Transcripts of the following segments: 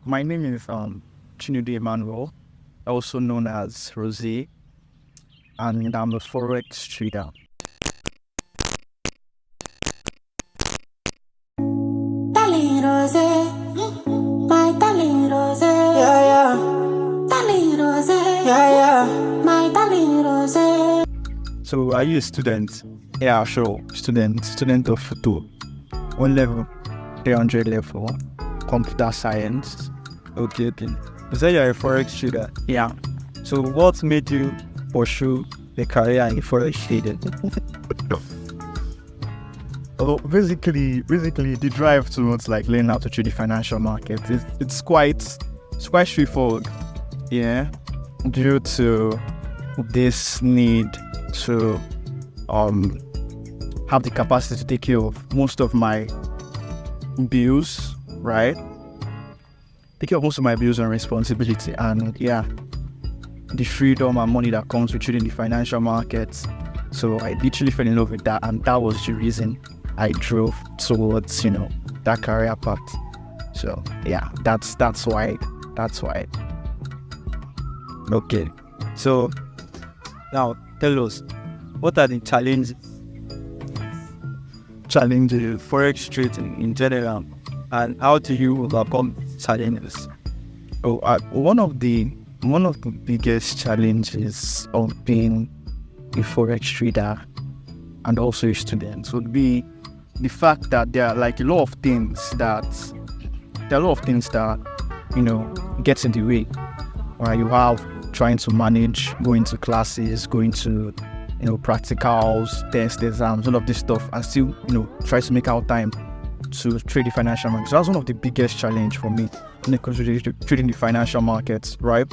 my name is Chinude Emmanuel, also known as Rozay, and I'm a Forex trader. Darling Rozay, my darling Rozay, yeah, yeah. Darling Rozay, yeah, yeah. My darling Rozay. So are you a student? Yeah, sure. Student of 1 level, 300 level, computer science. Okay. You say you're a Forex trader? Yeah. So what made you pursue the career in Forex trading? Oh, basically, the drive towards learning how to trade the financial market it's quite straightforward. Yeah, due to this need to have the capacity to take care of most of my bills, right? Take care of most of my bills and responsibility, and yeah, the freedom and money that comes with trading the financial markets. So I literally fell in love with that, and that was the reason I drove towards, that career path. So yeah, that's why. Okay. So now tell us, what are the challenges Forex trading in general, and how do you overcome challenges? One of the biggest challenges of being a Forex trader and also a student would be the fact that there are a lot of things that gets in the way. You have trying to manage going to classes, going to practicals, tests, exams, all of this stuff, and still try to make out time to trade the financial market. So that's one of the biggest challenge for me when it comes to trading the financial markets, right?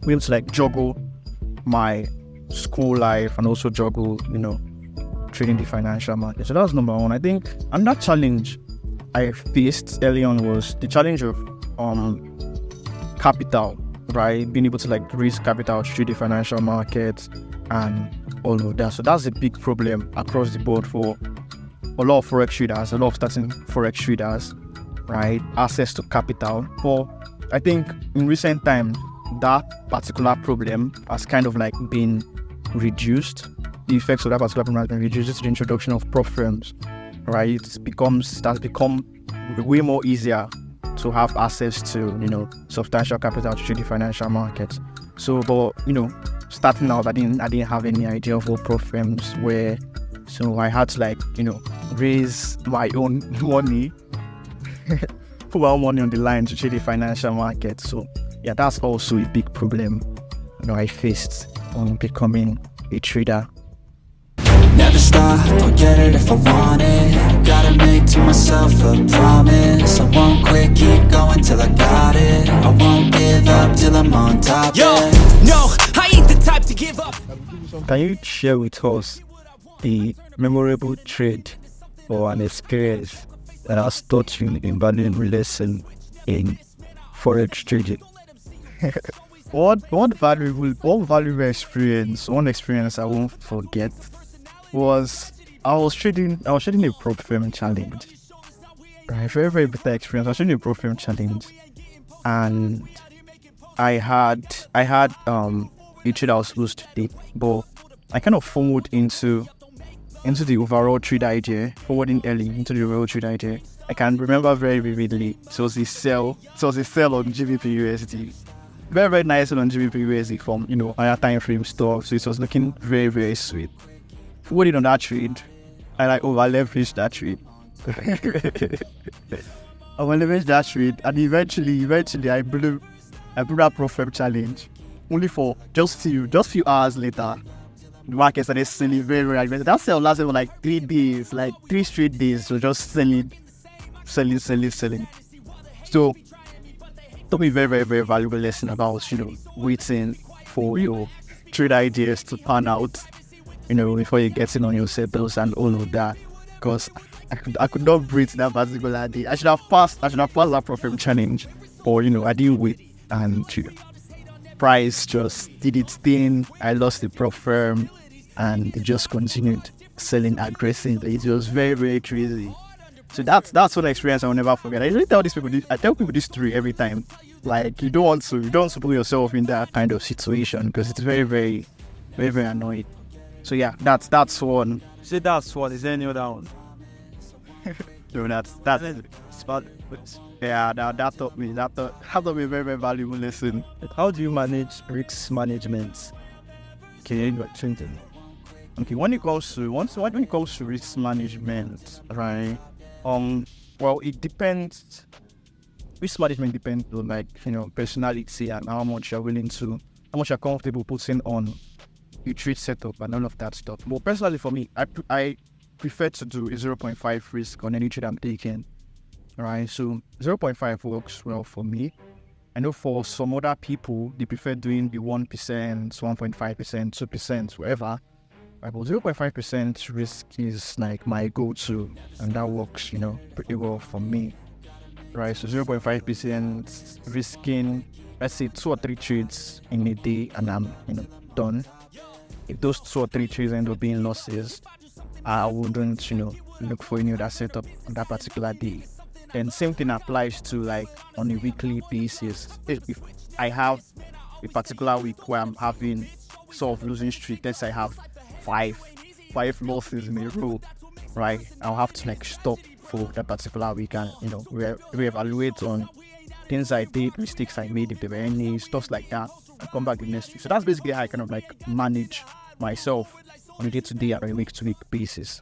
We have to juggle my school life and also juggle trading the financial market. So that's number one. I think another challenge I faced early on was the challenge of capital, right? Being able to raise capital to trade the financial market and all of that. So that's a big problem across the board for a lot of Forex traders, a lot of starting Forex traders, right? Access to capital. But I think in recent times, that particular problem has kind of been reduced. The effects of that particular problem has been reduced due to the introduction of prop firms, right? It has become way more easier to have access to substantial capital to trade the financial market. So, but starting out, I didn't have any idea of what prop firms were, so I had to raise my own money, put my own money on the line to trade the financial market. So yeah, that's also a big problem I faced on becoming a trader. Never stop, I'll get it if I want it. Gotta make to myself a promise. I won't quit, keep going till I got it. I won't give up till I'm on top. Yo, no, I ain't the type to give up. Can you share with us the memorable trade or an experience that has taught you a valuable lesson in Forex trading? One valuable experience, one experience I won't forget was I was trading a prop firm challenge. Right, very, very bitter experience. I was trading a prop firm challenge, and I had a trade I was supposed to take, but I kind of forward into the overall trade idea, forwarding early into the overall trade idea. I can remember very vividly. It was a sell on GBP USD. Very, very nice on GBP USD from higher time frame stuff. So it was looking very, very sweet. Forwarded on that trade, I over leveraged that trade. And eventually I blew that prop firm challenge. Only for just few hours later, the market started selling very, very aggressive. That sell lasted for 3 days, 3 straight days. So just selling. So it taught me very, very, very valuable lesson about waiting for your trade ideas to pan out, before you get in on your settles and all of that. Because I could not breathe that particular day. I should have passed that prop firm challenge, or I didn't wait, and price just did its thing. I lost the prop firm, and it just continued selling aggressively. It was very, very crazy. So that's one experience I will never forget. I usually tell these people this, I tell people this story every time. Like you don't want to put yourself in that kind of situation because it's very, very, very, very annoying. So yeah, that's one. Say that's one. Is there any other one? No, that's but yeah, that taught me a very, very valuable lesson. How do you manage risk management? Okay, when it comes to risk management, right? Well, it depends. Risk management depends on, like, personality and how much you're comfortable putting on your trade setup and all of that stuff. But personally, for me, I prefer to do a 0.5 risk on any trade I'm taking. Right, so 0.5 works well for me. I know for some other people, they prefer doing the 1%, 1.5%, 2%, whatever. Right, but 0.5% risk is like my go-to, and that works, pretty well for me. Right, so 0.5% risking, let's say 2 or 3 trades in a day, and I'm, done. If those 2 or 3 trades end up being losses, I wouldn't, look for any other setup on that particular day. And same thing applies to, like, on a weekly basis. If I have a particular week where I'm having sort of losing streak, let's say I have five losses in a row, right? I'll have to like stop for that particular week and reevaluate on things I did, mistakes I made, if there were any, stuff like that, and come back the next week. So that's basically how I kind of like manage myself on a day-to-day or a week-to-week basis.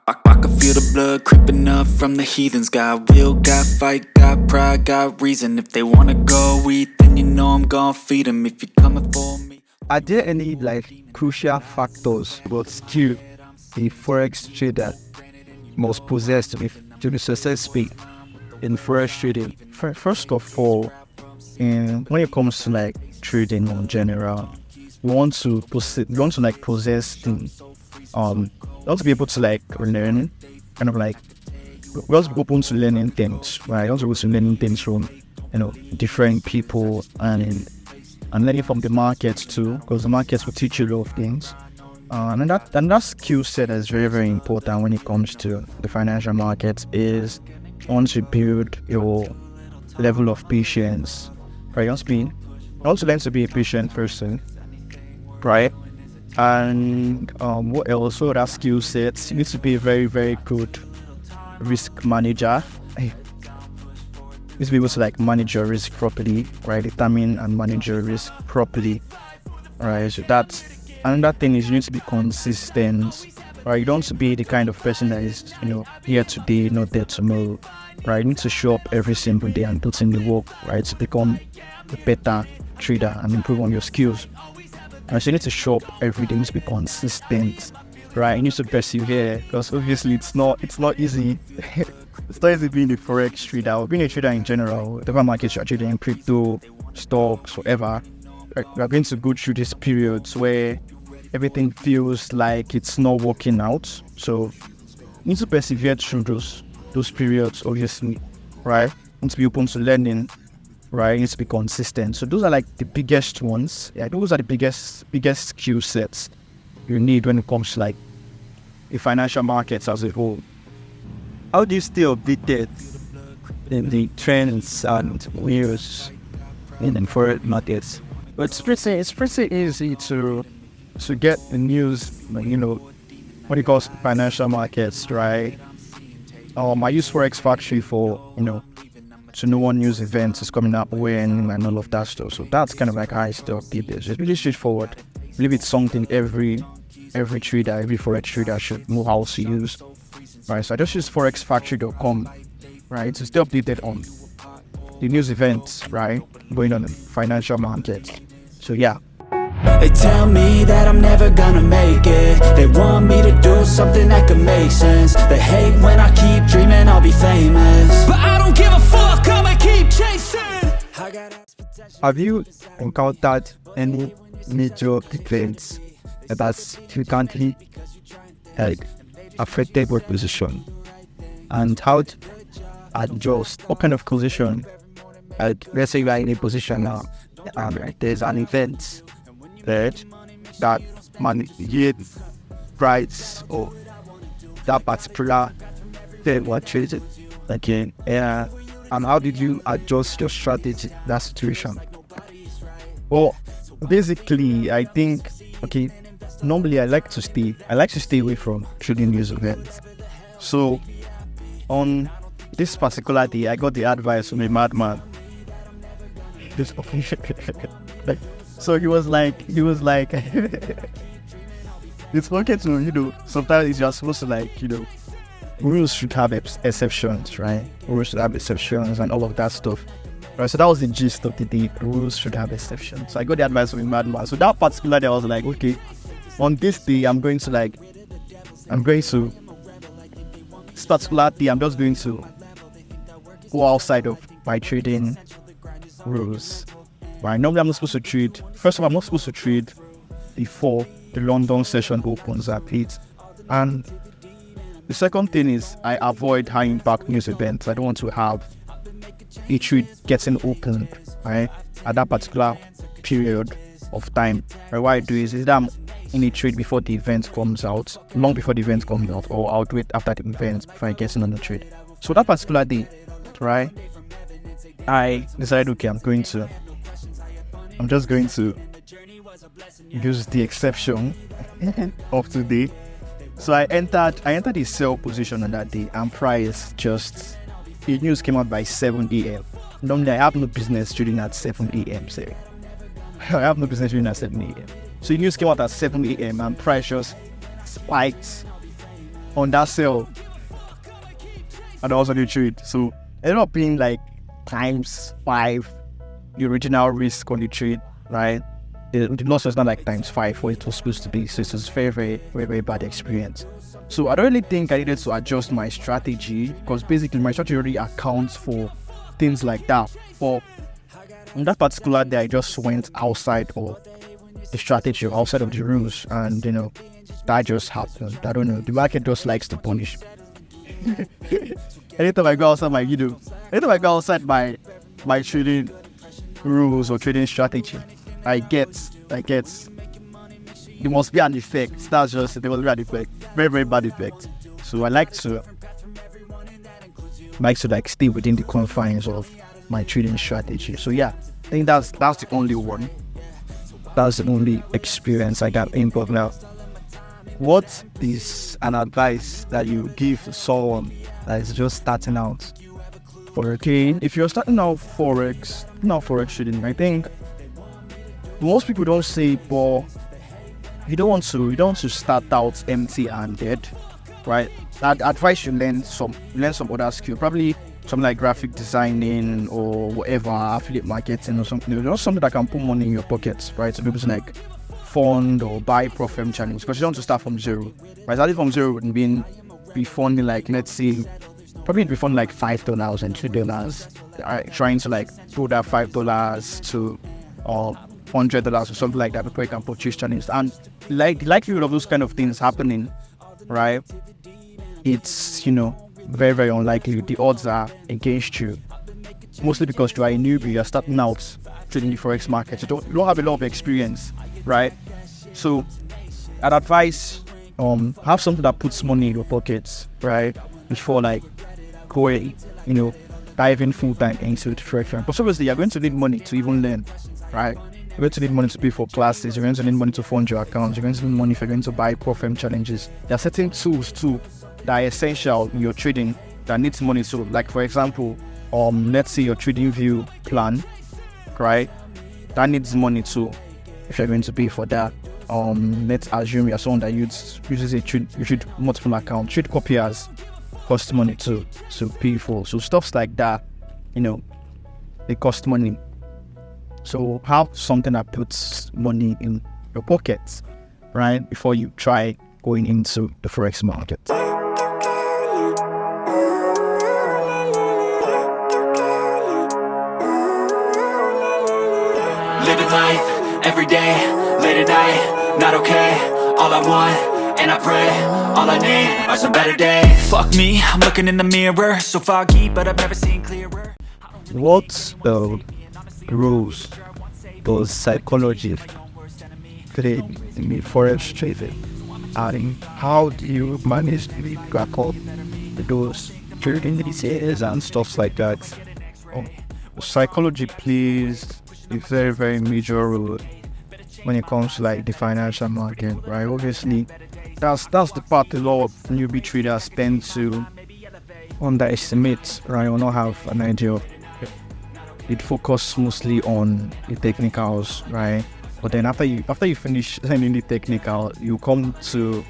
I can feel the blood creeping up from the heathens. Got will, got fight, got pride, got reason. If they wanna go eat, then I'm gonna feed them. If you're coming for me. Are there any like crucial factors but skill a forex trader must possess to be successful in forex trading? First of all, when it comes to like trading in general, we want to possess the we want to be able to like learn, kind of like we want to be open to learning things, right? We want to be able to learning things from different people and learning from the markets too, because the markets will teach you a lot of things. And that skill set is very, very important when it comes to the financial markets. Is once you build your level of patience, right? You want to learn to be a patient person, right? And what else? So that skill sets, you need to be a very, very good risk manager. You need to be able to like manage your risk properly, right? Determine and manage your risk properly, right? So that's another thing. Is you need to be consistent, right? You don't want to be the kind of person that is here today, not there tomorrow, right? You need to show up every single day and put in the work, right, to become a better trader and improve on your skills. And so you need to show up every day. You need to be consistent, right? You need to persevere, because obviously it's not easy. It's not easy being a forex trader or being a trader in general. Whatever markets you're trading in, crypto, stocks, whatever. We're going to go through these periods where everything feels like it's not working out. So you need to persevere through those periods, obviously, right? You need to be open to learning. Right, it needs to be consistent. So those are like the biggest ones. Yeah, those are the biggest skill sets you need when it comes to like the financial markets as a whole. How do you stay updated in the trends and news in the forex markets? But it's pretty easy to get the news, when it comes to financial markets, right? I use Forex Factory for to know what news events is coming up when and all of that stuff. So that's kind of like how I stay updated. It's really straightforward. I believe it's something every trader, every forex trader should know how to use. Right, so I just use forexfactory.com, right, to stay updated on the news events, right, going on in financial markets. So yeah. They tell me that I'm never gonna make it. They want me to do something that could make sense. They hate when I keep dreaming I'll be famous, but I don't give a fuck, I'ma keep chasing. Have you encountered any major events that's frequently affected your position, and how to adjust? What kind of position? Let's say you are in a position now, there's an event that manipulate price or that particular thing we're trading? Okay. Yeah. And how did you adjust your strategy in that situation? Well, basically, I think, okay, normally I like to stay away from trading news events. So on this particular day, I got the advice from a madman. So he was like, it's okay to, sometimes you're supposed to rules should have exceptions, right? Rules should have exceptions and all of that stuff. Right, so that was the gist of the day. Rules should have exceptions. So I got the advice from a madman. So that particular day, I was like, okay, on this day, this particular day, I'm just going to go outside of my trading rules. Right, normally I'm not supposed to trade. First of all, I'm not supposed to trade before the London session opens at 8. And the second thing is I avoid high impact news events. I don't want to have a trade getting opened, right, at that particular period of time. Right, what I do is that I'm in a trade before the event comes out, long before the event comes out, or I'll do it after the event before I get in on the trade. So that particular day, right, I decided, okay, I'm just going to use the exception of today. So I entered a sell position on that day, and price just, the news came out by 7 a.m. Normally I have no business trading at 7 a.m. Sorry. I have no business trading at 7 a.m. So the news came out at 7 a.m. and price just spiked on that sell. And also the trade. So it ended up being like times 5 the original risk on the trade, right? The loss was not like times 5 what it was supposed to be. So it was very, very, very, very bad experience. So I don't really think I needed to adjust my strategy, because basically my strategy already accounts for things like that. But on that particular day, I just went outside of the strategy, outside of the rules, and that just happened. I don't know. The market just likes to punish me. Anytime I go outside my trading rules or trading strategy, I get there must be an effect. That's just, there must be an effect. Very, very bad effect. So I like to stay within the confines of my trading strategy. So yeah, I think that's the only one. That's the only experience I got involved now. What is an advice that you give to someone that is just starting out? Okay, if you're starting out Forex trading, I think most people don't say, but you don't want to start out empty-handed, right? I'd advise you learn some other skill, probably something like graphic designing or whatever, affiliate marketing or something. Just something that can put money in your pockets, right? So people like fund or buy profit channels, because you don't want to start from zero, right? Starting from zero would be funding, like, let's say, probably be funding like $5 and $2, right? Trying to grow that $5 to $100 or something like that before you can purchase channels. And the likelihood of those kind of things happening, right, it's very, very unlikely. The odds are against you, mostly because you are a newbie. You're starting out trading the forex market. You don't have a lot of experience, right? So I'd advise have something that puts money in your pockets, right, before going diving full time into the forex. But obviously you're going to need money to even learn, right? You're going to need money to pay for classes. You're going to need money to fund your accounts. You're going to need money if you're going to buy profit challenges. There are certain tools too that are essential in your trading that needs money. So, like for example, let's say your trading view plan, right? That needs money too if you're going to pay for that. Let's assume you're someone that uses a trade multiple account. Trade copiers cost money to pay for. So stuffs like that, they cost money. So have something that puts money in your pockets, right, before you try going into the forex market. Living life, every day, late at night, not okay. All I want, and I pray, all I need are some better days. Fuck me, I'm looking in the mirror, so foggy, but I've never seen clearer. What rules, those psychology play in the forex trading, and how do you manage to crack up those trading details and stuff like that? Psychology plays a very, very major role when it comes to like the financial market, right? Obviously, that's the part a lot of newbie traders tend to underestimate, right, or not have an idea of. It focus mostly on the technicals, right? But then after you finish learning the technical, you come to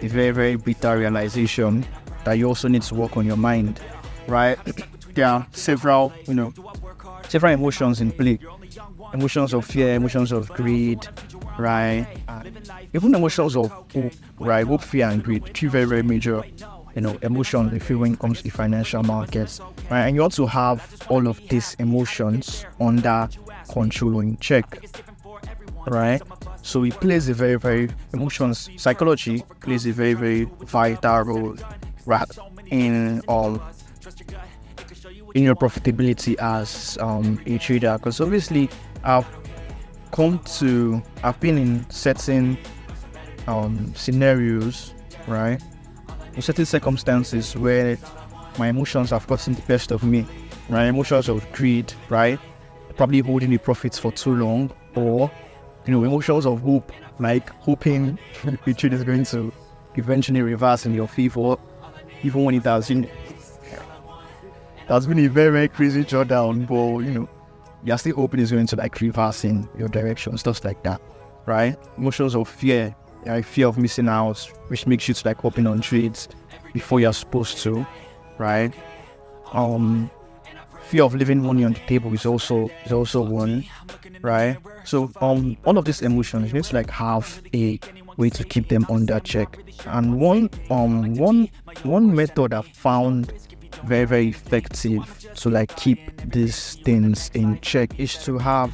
a very, very bitter realization that you also need to work on your mind, right? There are several emotions in play. Emotions of fear, emotions of greed, right? Even emotions of hope, right? Hope, fear, and greed. Two very, very major, emotions if you when it comes to the financial markets, right? And you also have all of these emotions under control or in check, right? So it plays a very, very psychology plays a very, very vital role, right, in your profitability as a trader. Because obviously I've been in certain scenarios, right, in certain circumstances where my emotions have gotten the best of me, right? Emotions of greed, right, probably holding the profits for too long, or emotions of hope, like hoping the trade is going to eventually reverse in your favor, even when it has, that's been a very, very crazy drawdown, but you're still hoping it's going to like reverse in your direction, stuff like that, right? Emotions of fear, like fear of missing out, which makes you to like open on trades before you're supposed to, right? Fear of leaving money on the table is also one, right? So all of these emotions, you need to like have a way to keep them under check. And one method I found very, very effective to like keep these things in check is to have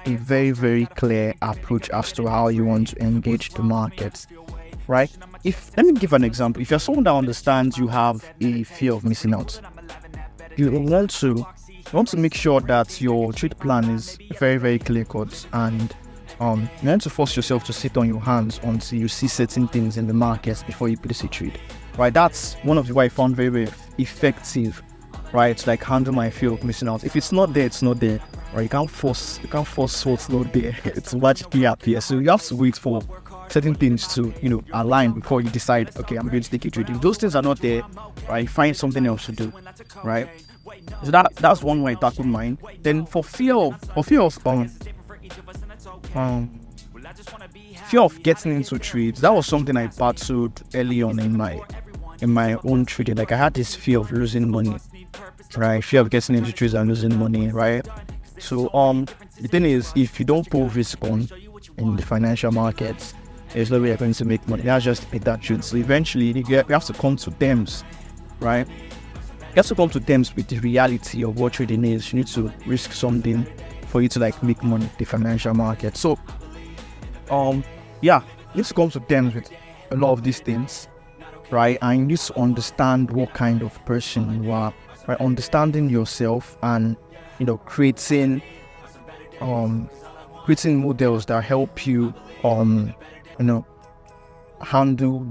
a very, very clear approach as to how you want to engage the market, right? Let me give an example. If you're someone that understands you have a fear of missing out, you want to make sure that your trade plan is very, very clear cut, and you need to force yourself to sit on your hands until you see certain things in the markets before you place a trade, right? That's one of the way I found very, very effective, right, to like handle my fear of missing out. If it's not there, it's not there, right? You can't force what's not there. It's magically appear. So you have to wait for certain things to align before you decide, okay, I'm going to take a trade. If those things are not there, right, find something else to do, right? So that's one way I tackle mine. Then for fear of getting into trades, that was something I battled early on in my own trading. Like I had this fear of losing money, right? Fear of getting into trades and losing money, right? So the thing is, if you don't put risk on in the financial markets, there's no way you're going to make money. That's just that truth. So eventually you have to come to terms, right? You have to come to terms with the reality of what trading is. You need to risk something for you to like make money in the financial market. So you need to come to terms with a lot of these things, right? And you need to understand what kind of person you are, right? Understanding yourself and creating models that help you handle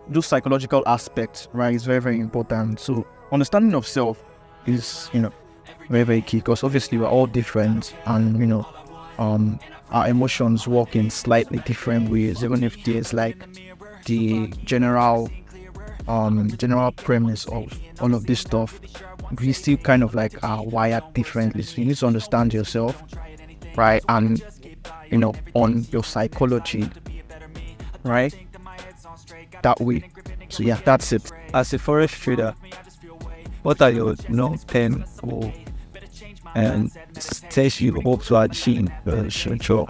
those psychological aspects, right? Is very, very important. So understanding of self is very, very key, because obviously we're all different, and our emotions work in slightly different ways, even if there's like the general premise of all of this stuff. We still kind of like are wired differently. So you need to understand yourself, right? And on your psychology, right? That way. So yeah, that's it. As a forex trader, what are your 10 goals and steps you hope to achieve future?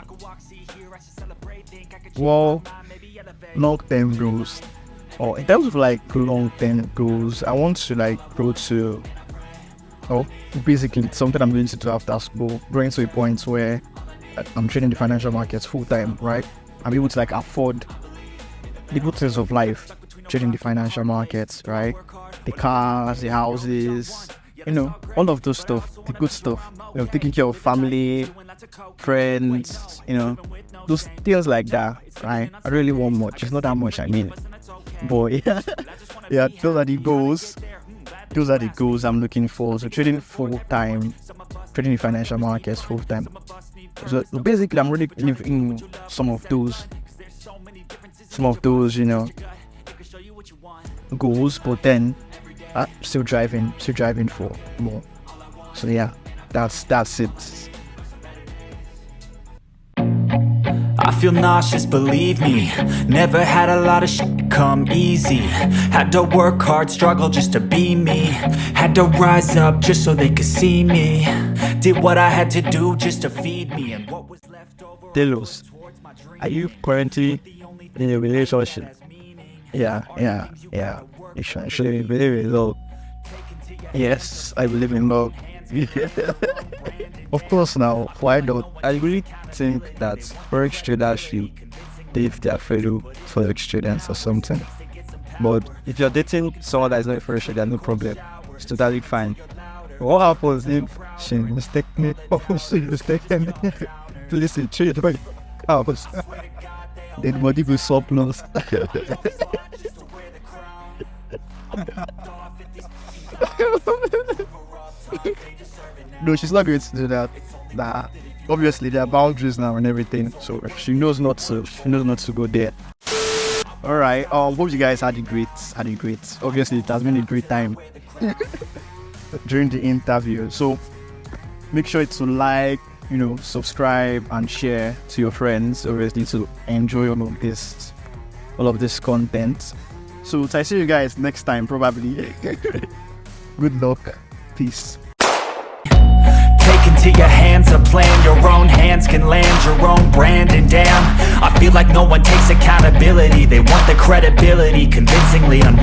Well, long-term goals, or in terms of like long-term goals, I want to like go to, basically something I'm going to do after school, going to a point where I'm trading the financial markets full time, right? I'm able to like afford the good things of life, trading the financial markets, right? The cars, the houses, all of those stuff, the good stuff, taking care of family, friends, those things like that, right? I really want much. It's not that much, I mean. But yeah, those are the goals. Those are the goals I'm looking for. So trading full time, trading in financial markets full time. So basically, I'm really living some of those, goals. But then, I'm still driving for more. So yeah, that's it. I feel nauseous, believe me. Never had a lot of shit come easy. Had to work hard, struggle just to be me. Had to rise up just so they could see me. Did what I had to do just to feed me. And what was left over, Delos, are you currently in a relationship? Yeah. You should actually believe in love. Yes, I believe in love. Of course now, why not? I really think that Forex traders should date their fellow Forex traders or something. But if you're dating someone that is not a Forex trader, no problem. It's totally fine. What happens if she mistakenly to listen trade my house? Then body will surplus. No, she's not going to do that. Nah. Obviously, there are boundaries now and everything, so she knows not to go there. All right. Hope you guys had a great. Obviously, it has been a great time during the interview. So make sure to like, subscribe and share to your friends. Obviously, to enjoy all of this content. So I see you guys next time, probably. Good luck. Peace. take into your hands a plan. Your own hands can land your own brand. And damn, I feel like no one takes accountability. They want the credibility, convincingly unwilling